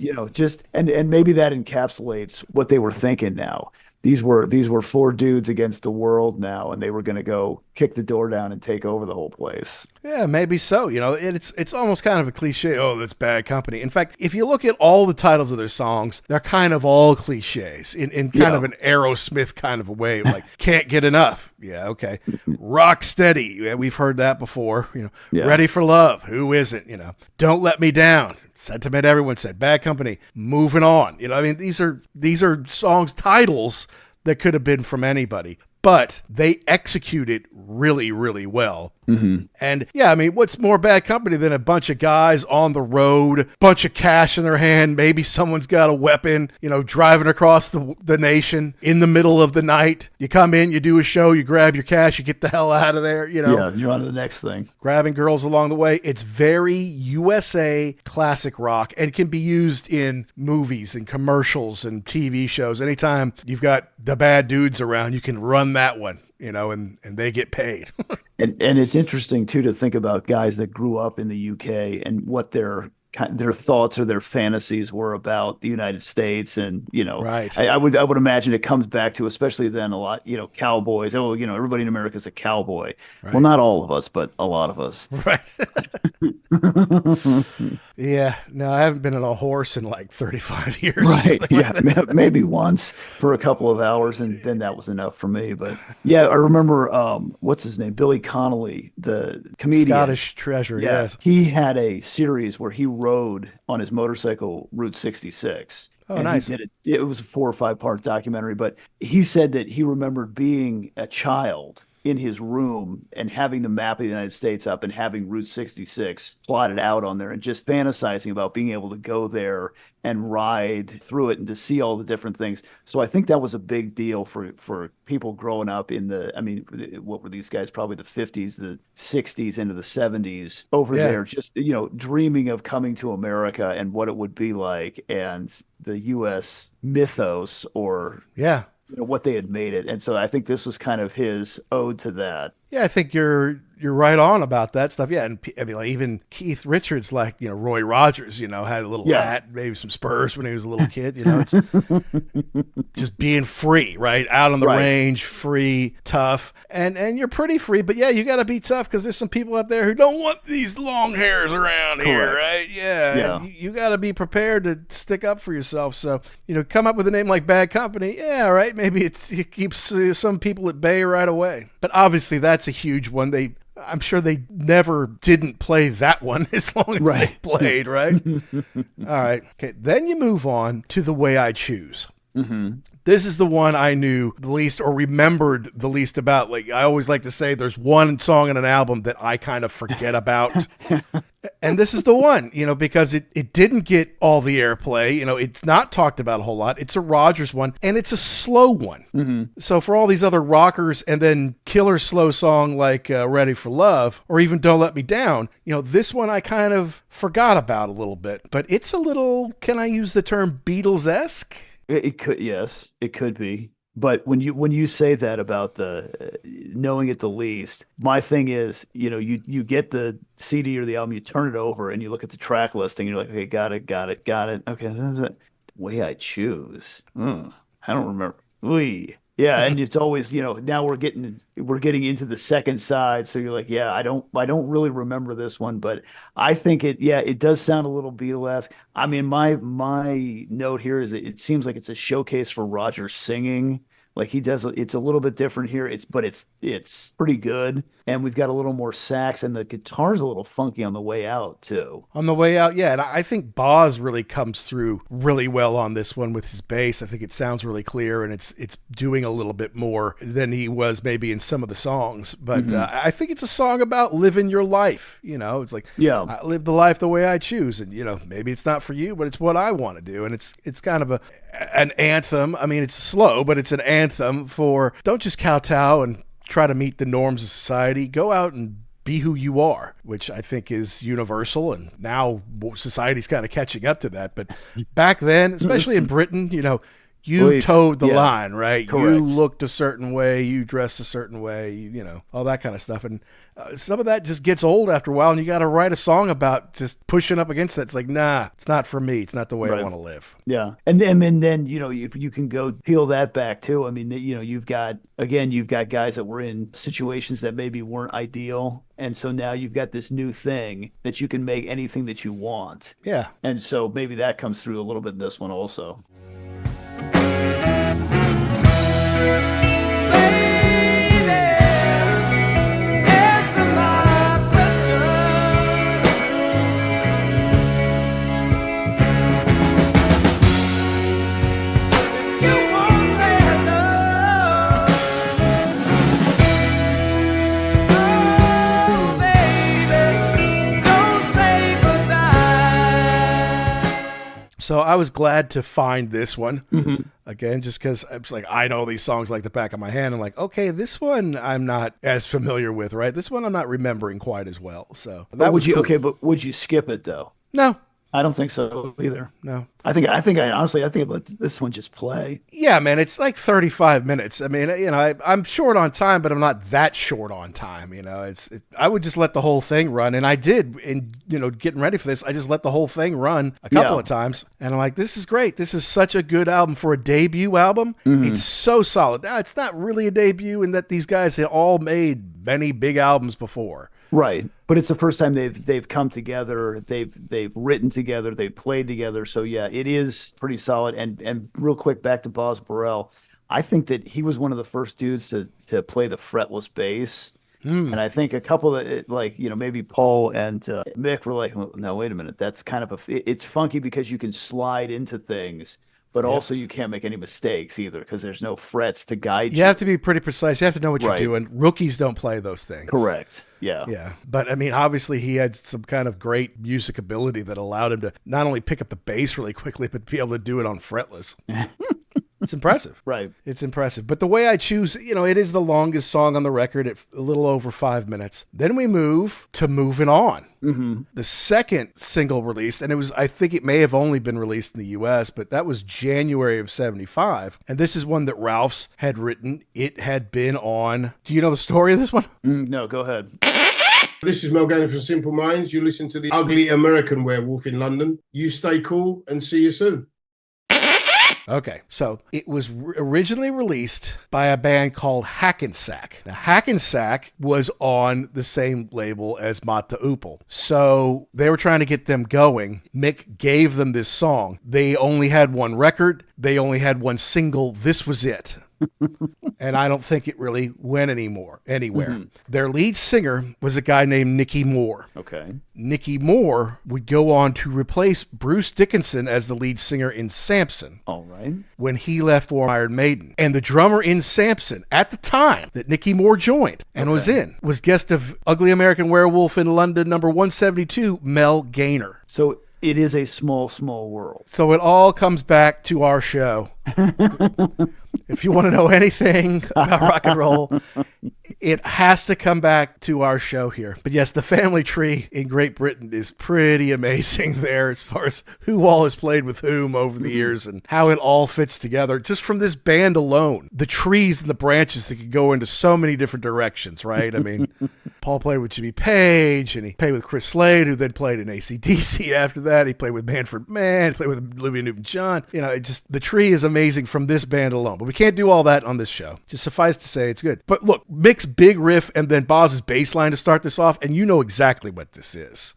and maybe that encapsulates what they were thinking now. These were four dudes against the world now, and they were going to go kick the door down and take over the whole place. Yeah, maybe so. It's almost kind of a cliche. Oh, that's Bad Company. In fact, if you look at all the titles of their songs, they're kind of all cliches in kind of an Aerosmith kind of a way. Like, Can't Get Enough. Yeah, okay. Rock Steady. Yeah, we've heard that before. Ready for Love. Who isn't? Don't Let Me Down. Sentiment, everyone said. Bad Company. Moving On. These are songs titles that could have been from anybody, but they execute it really, really well. Mm-hmm. And yeah, what's more Bad Company than a bunch of guys on the road, bunch of cash in their hand, maybe someone's got a weapon, driving across the nation in the middle of the night. You come in, you do a show, you grab your cash, you get the hell out of there, Yeah, you're on to the next thing. Grabbing girls along the way. It's very USA classic rock and can be used in movies and commercials and TV shows. Anytime you've got the bad dudes around, you can run that one. And they get paid. and it's interesting too to think about guys that grew up in the UK and what their thoughts or their fantasies were about the United States, and right. I would imagine it comes back to, especially then, a lot cowboys. Oh, everybody in America is a cowboy. Right. Well, not all of us, but a lot of us. Right. Yeah. No, I haven't been on a horse in like 35 years. Right. Yeah. Like maybe once for a couple of hours, and then that was enough for me. But yeah, I remember what's his name, Billy Connolly, the comedian, Scottish treasure. Yeah, yes. He had a series where he rode on his motorcycle Route 66. Oh, nice. It was a 4 or 5 part documentary, but he said that he remembered being a child in his room and having the map of the United States up and having Route 66 plotted out on there and just fantasizing about being able to go there and ride through it and to see all the different things. So I think that was a big deal for people growing up in what were these guys? Probably the 50s, the 60s, into the 70s over there, just, dreaming of coming to America and what it would be like, and the U.S. mythos, or what they had made it. And so I think this was kind of his ode to that. Yeah, I think you're right on about that stuff. Yeah, and like even Keith Richards, like Roy Rogers, had a little hat, maybe some spurs when he was a little kid. It's just being free, right, out on the range, free, tough, and you're pretty free. But yeah, you got to be tough because there's some people out there who don't want these long hairs around here, right? Yeah. You got to be prepared to stick up for yourself. So come up with a name like Bad Company. Yeah, right. Maybe it keeps some people at bay right away. But obviously that's a huge one. I'm sure they never didn't play that one as long as they played, right? All right. Okay. Then you move on to The Way I Choose. Mm-hmm. This is the one I knew the least or remembered the least about. Like, I always like to say there's one song in an album that I kind of forget about. And this is the one, because it didn't get all the airplay. It's not talked about a whole lot. It's a Rodgers one, and it's a slow one. Mm-hmm. So for all these other rockers and then killer slow song like Ready for Love, or even Don't Let Me Down, this one I kind of forgot about a little bit. But it's a little, can I use the term Beatles-esque? It could, yes, it could be. But when you say that about the knowing it the least, my thing is, you get the CD or the album, you turn it over and you look at the track listing, and you're like, okay, got it. Okay, The Way I Choose. I don't remember. Yeah, and it's always, now we're getting into the second side, so you're like, yeah, I don't really remember this one, but I think it does sound a little Beatlesque. My note here is it seems like it's a showcase for Rodgers singing, Like he does, it's a little bit different here. It's pretty good. And we've got a little more sax, and the guitar's a little funky on the way out too. On the way out, yeah. And I think Boz really comes through really well on this one with his bass. I think it sounds really clear, and it's doing a little bit more than he was maybe in some of the songs. But I think it's a song about living your life. You know, it's like, I live the life the way I choose. And, you know, maybe it's not for you, but it's what I want to do. And it's kind of an anthem. I mean, it's slow, but it's an anthem for don't just kowtow and try to meet the norms of society. Go out and be who you are, which I think is universal. And now society's kind of catching up to that. But back then, especially in Britain, you know, you towed the line, right? Correct. You looked a certain way, you dressed a certain way, you know, all that kind of stuff. And some of that just gets old after a while, and you got to write a song about just pushing up against that. It's like, nah, it's not for me. It's not the way I want to live. Yeah. And then, you know, if you can go peel that back too. I mean, you know, you've got guys that were in situations that maybe weren't ideal. And so now you've got this new thing that you can make anything that you want. Yeah. And so maybe that comes through a little bit in this one also. So I was glad to find this one again, just because it's like I know these songs like the back of my hand. I'm like, okay, this one I'm not as familiar with, right? This one I'm not remembering quite as well. So that would you cool. Okay, but would you skip it though? No, I don't think so either. No. I think honestly let this one just play. Yeah, man, it's like 35 minutes. I mean, you know, I'm short on time, but I'm not that short on time. You know, I would just let the whole thing run. And I did, in, you know, getting ready for this, I just let the whole thing run a couple of times. And I'm like, this is great. This is such a good album for a debut album. It's so solid. Now, it's not really a debut in that these guys had all made many big albums before. Right. But it's the first time they've come together, they've written together, they've played together. So yeah, it is pretty solid. And real quick, back to Boz Burrell. I think that he was one of the first dudes to play the fretless bass. And I think a couple of, like, you know, maybe Paul and Mick were like, no, wait a minute. That's kind of it's funky because you can slide into things. But also you can't make any mistakes either because there's no frets to guide you. You have to be pretty precise. You have to know what you're doing. Rookies don't play those things. Correct. Yeah. Yeah. But I mean, obviously he had some kind of great music ability that allowed him to not only pick up the bass really quickly, but be able to do it on fretless. It's impressive. Right. It's impressive. But the way I choose, you know, it is the longest song on the record at a little over 5 minutes. Then we move to Movin' On. The second single released, and I think it may have only been released in the US, but that was January of 75. And this is one that Ralphs had written. It had been on. Do you know the story of this one? No, go ahead. This is Mel Gannon from Simple Minds. You listen to the Ugly American Werewolf in London. You stay cool and see you soon. Okay, so it was originally released by a band called Hackensack. Now, Hackensack was on the same label as Mott the Hoople. So they were trying to get them going. Mick gave them this song. They only had one record. They only had one single. This was it. And I don't think it really went anywhere. Their lead singer was a guy named Nicky Moore. Okay. Nicky Moore would go on to replace Bruce Dickinson as the lead singer in Samson. All right. When he left for Iron Maiden. And the drummer in Samson at the time that Nicky Moore joined and was guest of Ugly American Werewolf in London number 172, Mel Gaynor. So it is a small, small world. So it all comes back to our show. If you want to know anything about rock and roll, it has to come back to our show here. But yes, the family tree in Great Britain is pretty amazing there as far as who all has played with whom over the years and how it all fits together. Just from this band alone, the trees and the branches that could go into so many different directions, right? I mean, Paul played with Jimmy Page, and he played with Chris Slade, who then played in AC/DC after that. He played with Manfred Mann, he played with Olivia Newton-John. You know, the tree is amazing from this band alone. But we can't do all that on this show. Just suffice to say, it's good. But look, Mick's big riff and then Boz's bass line to start this off, and you know exactly what this is.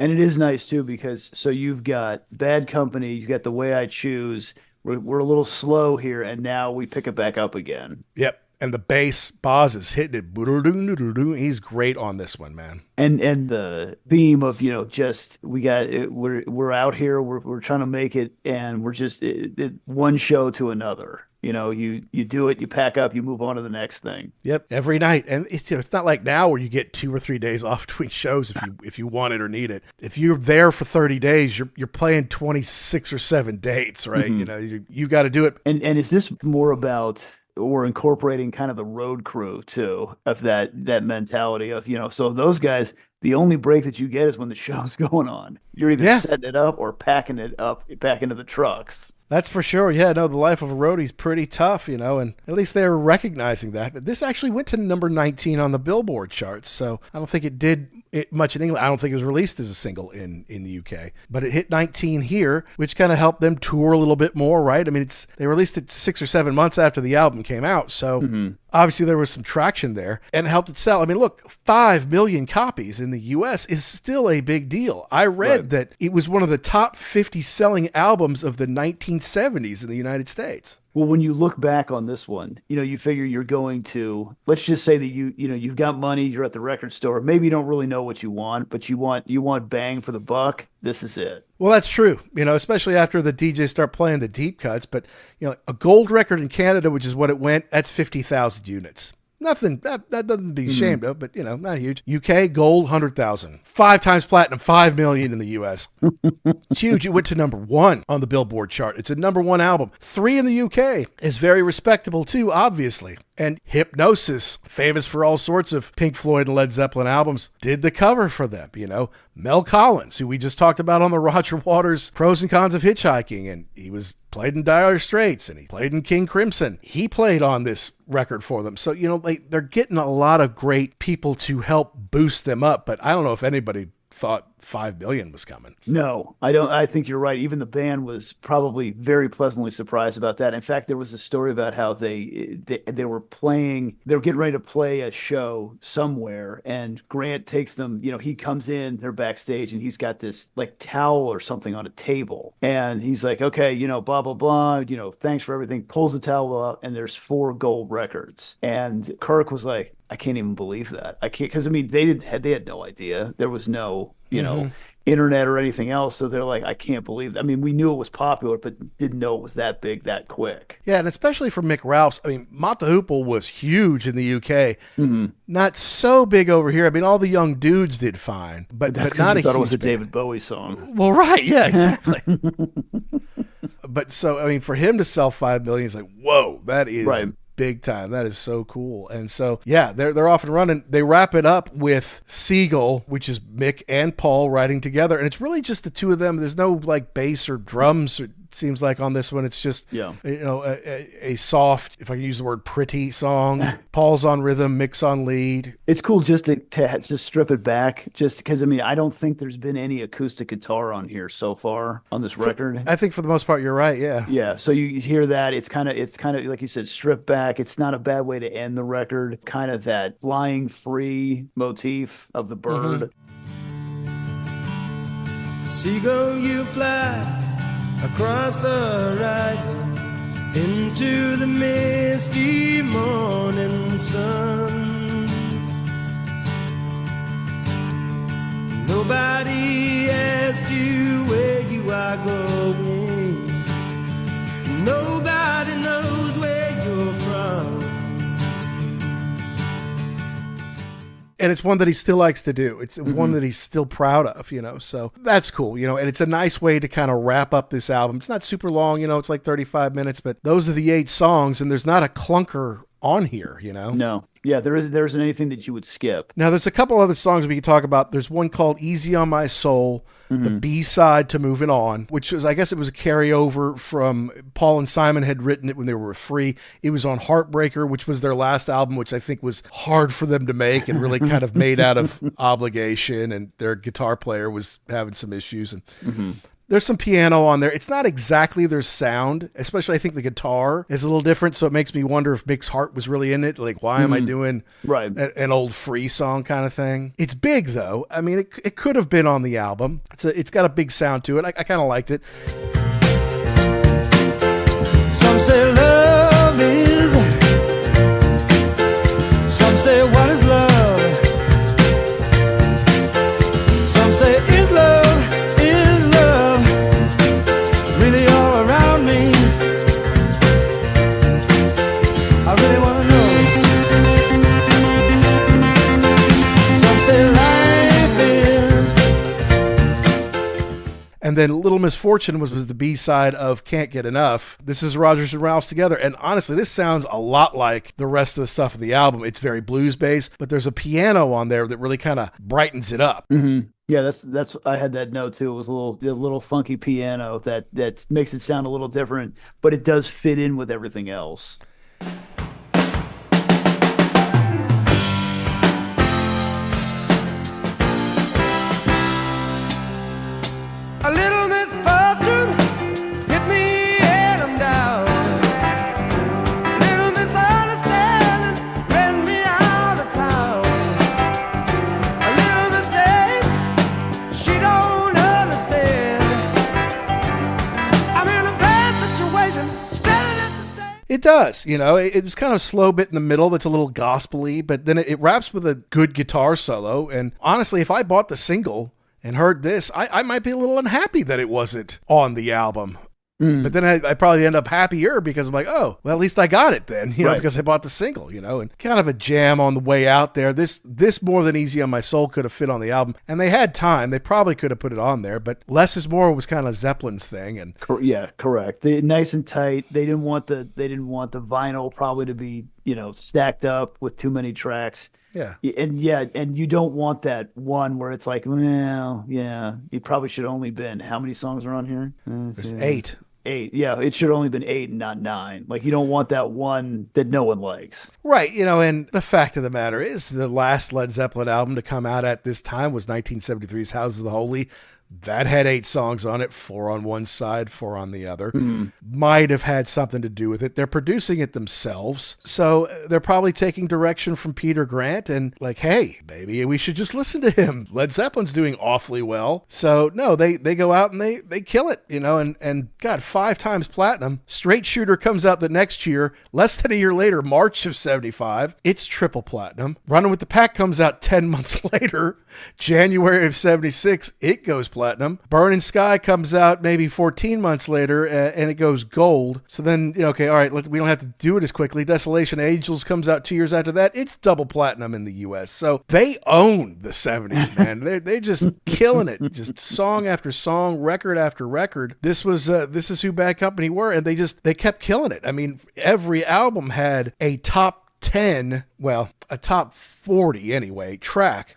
And it is nice too, because so you've got Bad Company, you got The Way I Choose. We're a little slow here, and now we pick it back up again. Yep. And the bass, Boz is hitting it. He's great on this one, man. And the theme of, just we're out here, we're trying to make it, and we're just one show to another. You do it, you pack up, you move on to the next thing. Yep, every night. And it's not like now where you get 2 or 3 days off between shows if you want it or need it. If you're there for 30 days, you're playing 26 or 7 dates, right? Mm-hmm. You've got to do it. And is this more about or incorporating kind of the road crew too, of that mentality of, so those guys, the only break that you get is when the show's going on. You're either setting it up or packing it up back into the trucks. That's for sure. Yeah, no, the life of a roadie is pretty tough, and at least they were recognizing that. But this actually went to number 19 on the Billboard charts, so I don't think it did much in England. I don't think it was released as a single in the UK, but it hit 19 here, which kind of helped them tour a little bit more, right? I mean, they released it 6 or 7 months after the album came out, so obviously there was some traction there, and it helped it sell. I mean, look, 5 million copies in the US is still a big deal. I read that it was one of the top 50 selling albums of the 1970s in the United States. Well, when you look back on this one, you figure you're going to, let's just say that you've got money, you're at the record store. Maybe you don't really know what you want, but you want bang for the buck. This is it. Well, that's true, especially after the DJs start playing the deep cuts. But, a gold record in Canada, which is what it went, that's 50,000 units. Nothing, that doesn't be ashamed of, but, not huge. UK, gold, 100,000. 5 times platinum, 5 million in the US. It's huge. It went to number 1 on the Billboard chart. It's a number 1 album. 3 in the UK is very respectable too, obviously. And Hypnosis, famous for all sorts of Pink Floyd and Led Zeppelin albums, did the cover for them. Mel Collins, who we just talked about on the Roger Waters Pros and Cons of Hitchhiking, and he was played in Dire Straits, and he played in King Crimson. He played on this record for them. So, they're getting a lot of great people to help boost them up, but I don't know if anybody thought 5 million was coming. No, I don't. I think you're right. Even the band was probably very pleasantly surprised about that. In fact, there was a story about how they were getting ready to play a show somewhere, and Grant takes them, he comes in, they're backstage, and he's got this like towel or something on a table, and he's like, okay, blah, blah, blah, thanks for everything, pulls the towel out, and there's 4 gold records. And Kirk was like, I can't even believe that. I can't, because they had no idea. There was no, internet or anything else. So they're like, I can't believe that. I mean, we knew it was popular, but didn't know it was that big that quick. Yeah, and especially for Mick Ralphs. I mean, Mott the Hoople was huge in the UK. Not so big over here. I mean, all the young dudes did fine, but not a huge. I thought it was a David Bowie song. Well, right, yeah, exactly. But so, I mean, for him to sell 5 million, it's like, whoa, that is big time. That is so cool. And so, yeah, they're off and running. They wrap it up with Seagull, which is Mick and Paul writing together. And it's really just the two of them. There's no like bass or drums, it seems like, on this one. It's just, a soft, if I can use the word, pretty song. Paul's on rhythm, Mick's on lead. It's cool just to strip it back, just because, I mean, I don't think there's been any acoustic guitar on here so far on this record. I think for the most part, you're right. Yeah. Yeah. So you hear that. It's kind of like you said, stripped back. It's not a bad way to end the record. Kind of that flying free motif of the bird. Seagull, you fly across the horizon into the misty morning sun. Nobody asks you where you are going. Nobody knows where you're from. And it's one that he still likes to do. It's one that he's still proud of, so that's cool, and it's a nice way to kind of wrap up this album. It's not super long, it's like 35 minutes, but those are the 8 songs, and there's not a clunker on here, No. Yeah, there isn't anything that you would skip. Now, there's a couple other songs we can talk about. There's one called Easy on My Soul, the B-side to Moving On, which was, I guess it was a carryover from Paul and Simon had written it when they were free. It was on Heartbreaker, which was their last album, which I think was hard for them to make and really kind of made out of obligation, and their guitar player was having some issues. And There's some piano on there. It's not exactly their sound, especially I think the guitar is a little different. So it makes me wonder if Mick's heart was really in it. Like, why am I doing an old Free song kind of thing? It's big though. I mean, it could have been on the album. It's got a big sound to it. I kind of liked it. Some say love is, some say what is love, some say is love really all around me? I really want to know. Some say life is. And then Little Misfortune was the B-side of Can't Get Enough. This is Rodgers and Ralphs together. And honestly, this sounds a lot like the rest of the stuff of the album. It's very blues-based, but there's a piano on there that really kind of brightens it up. Mm-hmm. Yeah, that's I had that note too. It was a little funky piano that makes it sound a little different, but it does fit in with everything else. A little misfortune hit me and I'm down. Little misunderstanding ran me out of town. A little mistake, she don't understand. I'm in a bad situation, standing at the stage. It does, it was kind of slow bit in the middle that's a little gospel-y, but then it wraps with a good guitar solo. And honestly, if I bought the single and heard this, I might be a little unhappy that it wasn't on the album. But then I probably end up happier because I'm like, oh, well, at least I got it then, because I bought the single, and kind of a jam on the way out there. This More Than Easy on My Soul could have fit on the album, and they had time. They probably could have put it on there, but Less Is More was kind of Zeppelin's thing. And yeah, correct. Nice and tight. They didn't want the vinyl probably to be, stacked up with too many tracks. Yeah. And you don't want that one where it's like, well, yeah, it probably should only been, how many songs are on here? There's 8. 8. Yeah, it should only been 8 and not 9. Like, you don't want that one that no one likes. Right. And the fact of the matter is the last Led Zeppelin album to come out at this time was 1973's House of the Holy. That had 8 songs on it, 4 on one side, 4 on the other. Might have had something to do with it. They're producing it themselves. So they're probably taking direction from Peter Grant and like, hey, maybe we should just listen to him. Led Zeppelin's doing awfully well. So no, they go out and they kill it, and God, 5 times platinum. Straight Shooter comes out the next year, less than a year later, March of 75. It's triple platinum. Running with the Pack comes out 10 months later, January of 76. It goes platinum. Burning Sky comes out maybe 14 months later, and it goes gold. So then, okay, all right, we don't have to do it as quickly. Desolation Angels comes out 2 years after that. It's double platinum in the U.S. So they own the 70s, man. They're just killing it. Just song after song, record after record. This is who Bad Company were, and they kept killing it. I mean, every album had a top 10, well, a top 40 anyway, track.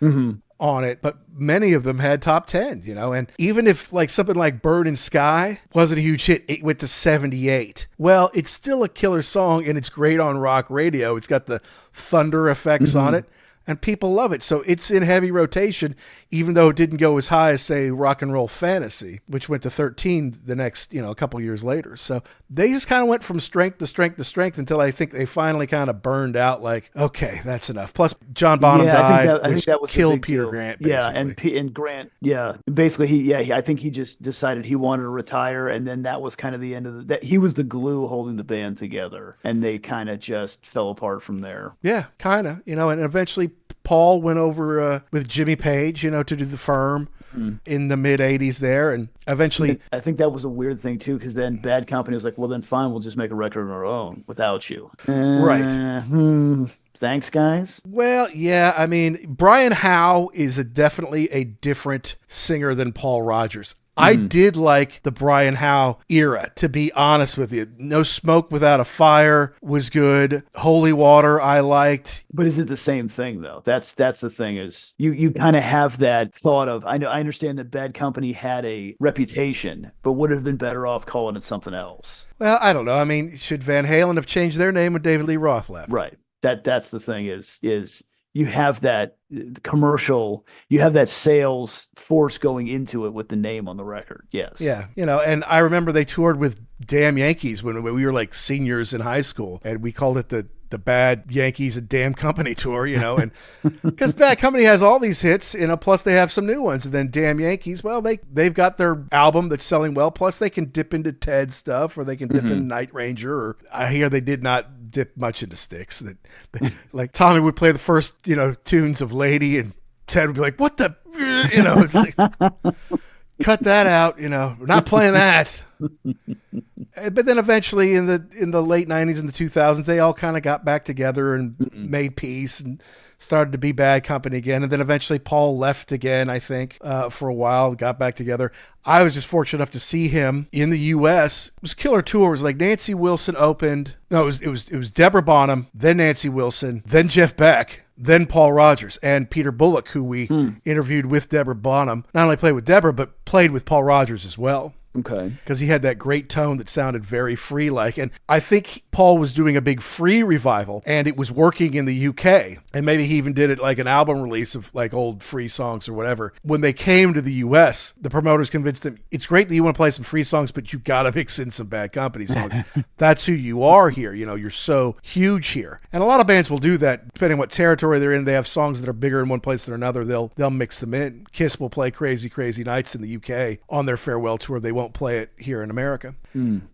On it, but many of them had top 10, and even if like something like Bird and Sky wasn't a huge hit, it went to 78. Well, it's still a killer song and it's great on rock radio. It's got the thunder effects on it and people love it. So it's in heavy rotation, even though it didn't go as high as, say, Rock and Roll Fantasy, which went to 13 the next, a couple years later. So they just kind of went from strength to strength to strength until I think they finally kind of burned out like, okay, that's enough. Plus, John Bonham died, I think that was killed Peter Grant, basically. Yeah, and Grant, basically, I think he just decided he wanted to retire, and then that was kind of the end of that. He was the glue holding the band together, and they kind of just fell apart from there. Yeah, kind of, and eventually Paul went over with Jimmy Page, to do The Firm in the mid 80s there. And eventually, I think that was a weird thing too, because then Bad Company was like, well, then fine, we'll just make a record on our own without you. Right. Thanks, guys. Well, yeah, I mean, Brian Howe is definitely a different singer than Paul Rodgers. I did like the Brian Howe era, to be honest with you. No Smoke Without a Fire was good. Holy Water I liked. But is it the same thing, though? That's the thing, is you kind of have that thought of, I understand that Bad Company had a reputation, but would have been better off calling it something else. Well, I don't know. I mean, should Van Halen have changed their name when David Lee Roth left? Right. That's the thing is you have that commercial, you have that sales force going into it with the name on the record. Yes. Yeah. And I remember they toured with Damn Yankees when we were like seniors in high school, and we called it the Bad Yankees and Damn Company tour, and because Bad Company has all these hits, plus they have some new ones. And then Damn Yankees, well, they've got their album that's selling well, plus they can dip into Ted stuff, or they can dip into Night Ranger, or I hear they did not dip much into Styx. Like Tommy would play the first, tunes of Lady, and Ted would be like, what the, it's like, cut that out, we're not playing that. But then eventually in the late 90s and the 2000s, they all kind of got back together and made peace and started to be Bad Company again. And then eventually Paul left again, I think, for a while, got back together. I was just fortunate enough to see him in the U.S. It was a killer tour. It was like Nancy Wilson opened. No, it was Deborah Bonham, then Nancy Wilson, then Jeff Beck, then Paul Rodgers, and Peter Bullock, who we interviewed with Deborah Bonham. Not only played with Deborah, but played with Paul Rodgers as well. Okay. Because he had that great tone that sounded very free-like. And I think Paul was doing a big free revival, and it was working in the UK. And maybe he even did it like an album release of like old free songs or whatever. When they came to the US, the promoters convinced him, it's great that you want to play some free songs, but you got to mix in some Bad Company songs. That's who you are here. You're so huge here. And a lot of bands will do that, depending on what territory they're in. They have songs that are bigger in one place than another. They'll mix them in. Kiss will play Crazy Crazy Nights in the UK on their farewell tour. They won't play it here in America.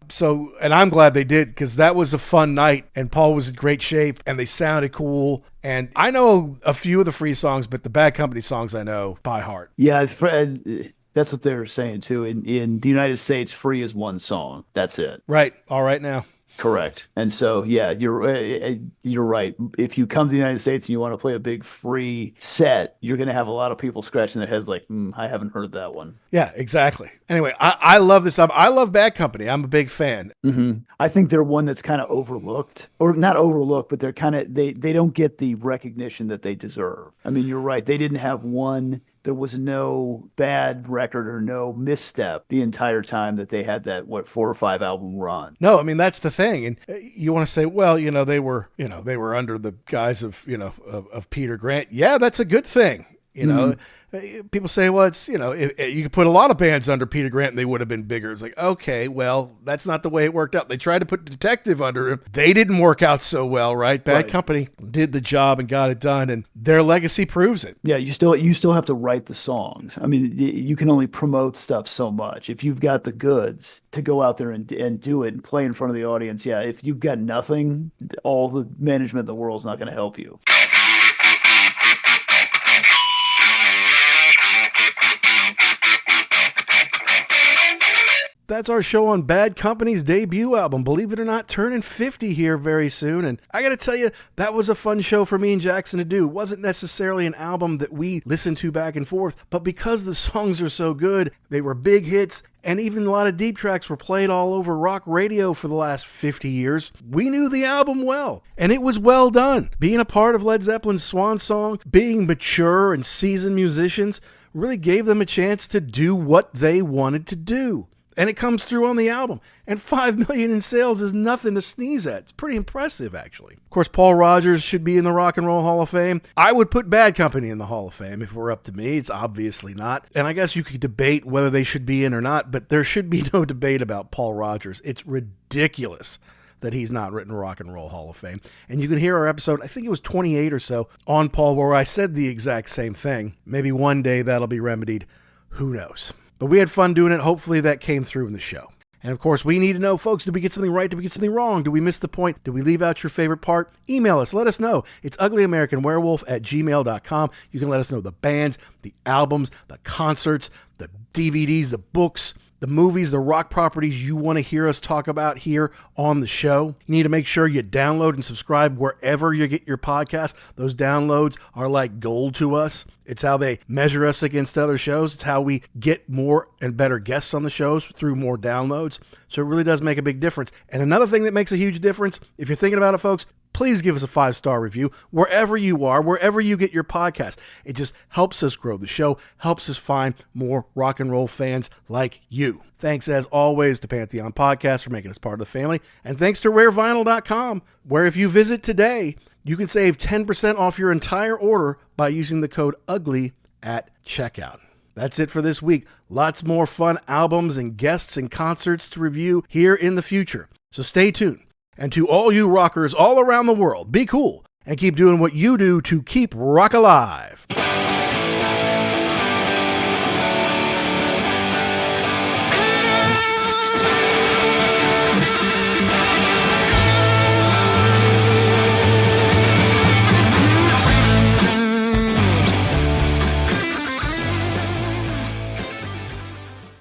So, and I'm glad they did, because that was a fun night, and Paul was in great shape, and they sounded cool. And I know a few of the free songs, but the Bad Company songs I know by heart. Yeah, that's what they were saying too. In the United States, free is one song. That's it. Right. All right now. Correct. And so, yeah, you're right. If you come to the United States and you want to play a big free set, you're going to have a lot of people scratching their heads like, I haven't heard that one. Yeah, exactly. Anyway, I love this album. I love Bad Company. I'm a big fan. I think they're one that's kind of overlooked, or not overlooked, but they're kind of, they don't get the recognition that they deserve. I mean, you're right. They didn't have one. There was no bad record or no misstep the entire time that they had that 4 or 5 album run. No, I mean, that's the thing. And you want to say, well, they were under the guise of Peter Grant. Yeah, that's a good thing. People say, well, it's, you could put a lot of bands under Peter Grant and they would have been bigger. It's like, okay, well, that's not the way it worked out. They tried to put Detective under him. They didn't work out so well, right? Bad Company did the job and got it done, and their legacy proves it. Yeah, you still have to write the songs. I mean, you can only promote stuff so much. If you've got the goods to go out there and do it and play in front of the audience, yeah, if you've got nothing, all the management in the world is not going to help you. That's our show on Bad Company's debut album. Believe it or not, turning 50 here very soon. And I got to tell you, that was a fun show for me and Jackson to do. It wasn't necessarily an album that we listened to back and forth, but because the songs are so good, they were big hits, and even a lot of deep tracks were played all over rock radio for the last 50 years. We knew the album well, and it was well done. Being a part of Led Zeppelin's Swan song, being mature and seasoned musicians, really gave them a chance to do what they wanted to do. And it comes through on the album. And 5 million in sales is nothing to sneeze at. It's pretty impressive, actually. Of course, Paul Rodgers should be in the Rock and Roll Hall of Fame. I would put Bad Company in the Hall of Fame if it were up to me. It's obviously not. And I guess you could debate whether they should be in or not, but there should be no debate about Paul Rodgers. It's ridiculous that he's not written Rock and Roll Hall of Fame. And you can hear our episode, I think it was 28 or so, on Paul, where I said the exact same thing. Maybe one day that'll be remedied. Who knows? But we had fun doing it. Hopefully that came through in the show. And of course, we need to know, folks, did we get something right? Did we get something wrong? Did we miss the point? Did we leave out your favorite part? Email us. Let us know. It's uglyamericanwerewolf@gmail.com. You can let us know the bands, the albums, the concerts, the DVDs, the books, the movies, the rock properties you want to hear us talk about here on the show. You need to make sure you download and subscribe wherever you get your podcast. Those downloads are like gold to us. It's how they measure us against other shows. It's how we get more and better guests on the shows through more downloads. So it really does make a big difference. And another thing that makes a huge difference, if you're thinking about it, folks, please give us a 5-star review wherever you are, wherever you get your podcast. It just helps us grow the show, helps us find more rock and roll fans like you. Thanks, as always, to Pantheon Podcast for making us part of the family. And thanks to RareVinyl.com, where if you visit today, You can save 10% off your entire order by using the code UGLY at checkout. That's it for this week. Lots more fun albums and guests and concerts to review here in the future. So stay tuned. And to all you rockers all around the world, be cool and keep doing what you do to keep rock alive.